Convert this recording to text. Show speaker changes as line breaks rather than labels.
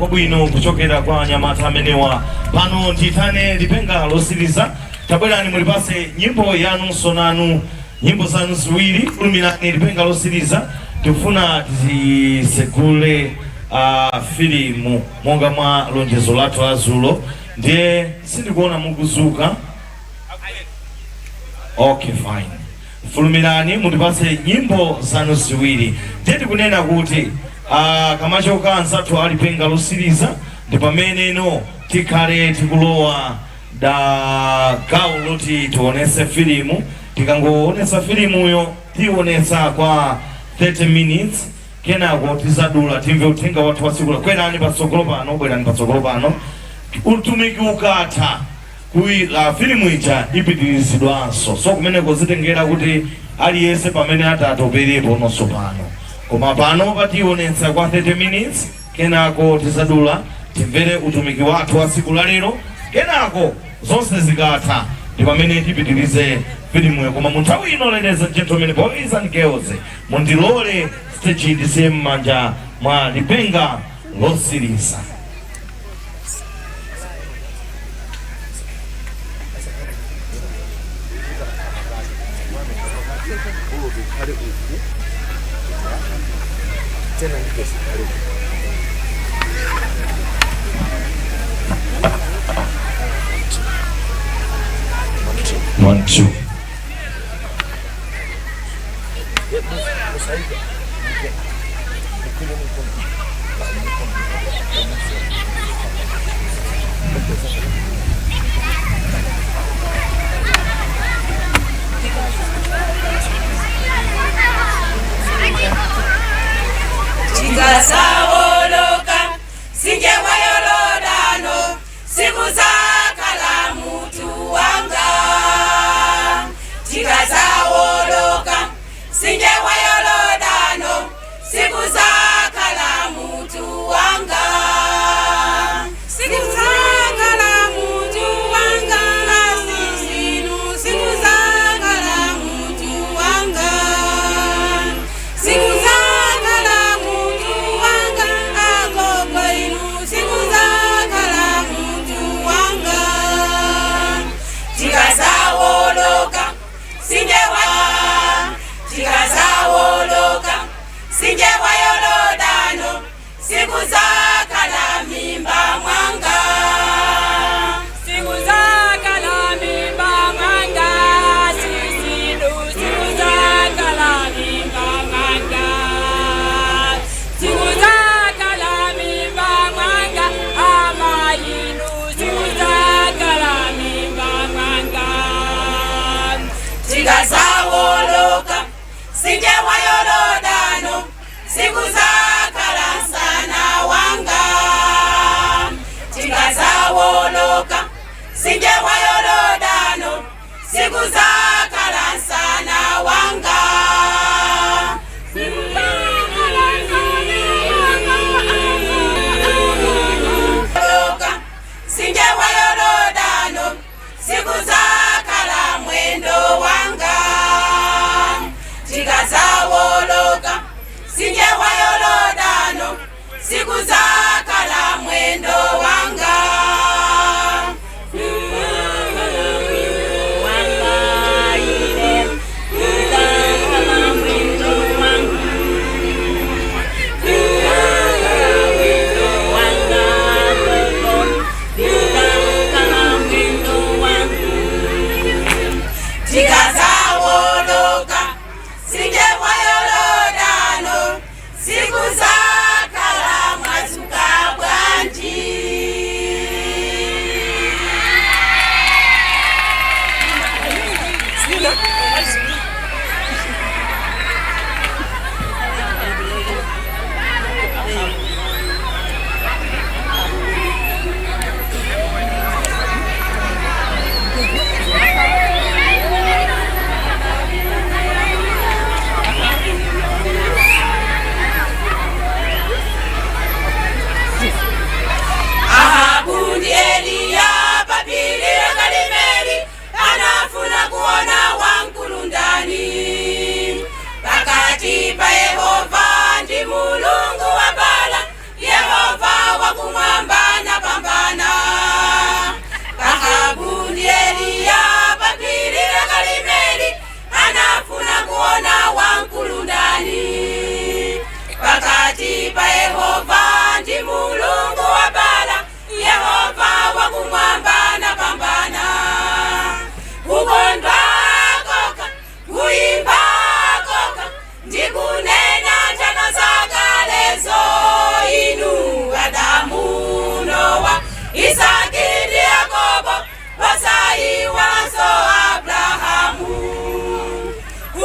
kwabwino kuchokera kwa Nyamata amenewa. Pano nditane lipenga losiriza. Tabwerani mulipase nyimbo yanu sonanu, nyimbo zanu ziwiri. Fulumilani lipenga losiriza. Tufuna tisekule filimu monga mwa lonjezo lathu la zulo. Ndiye sindikuona mukuzuka. Okay, fine. Fulumilani mulipase nyimbo zanu ziwiri. Teti kunena kuti kamachoka ansathu alipenga losiriza ndi pamene no tikhale tikulowa gawo loti tionese filimu. Tikangoonesa filimuyo tionesa kwa 30 minutes kenako tizadula timve uthenga wathu wasikula. Kwerani patsogolo pano, bwerani patsogolo pano. Utumiki ukatha filimu ija ipitirizidwanso, so kumeneko zitengera kuti aliyense pamene atatoperepo nonso pano. Koma pano pationetsa kwa 30 minutes kenako tizadula timvere utumiki wathu wa siku la lero. Kenako zonse zikatha ndi pamene tipitirize filimuyo. Koma munthawi ino, ladies and gentlemen, boys and girls, mundilole stage ndise m'manja mwa lipenga losiriza. One, two.
Tikasawoloka sinje wayorodano siku zakala mutu wanga. Tikasawoloka sinje wayorodano siku zakala mutu wanga. Siku zakala mutu wanga. Sinu siku zakala mutu wanga. Siku zakala mutu wanga. Akoko inu siku zakala mutu wanga. Tikasawoloka sinje wayorodano siku zakala mimba mwanga. Siku zakala mimba mwanga. Sisilu siku zakala mimba mwanga. Siku zakala mimba mwanga. Amayinu siku zakala mimba mwanga. Tikasawoloka sinje wayorodano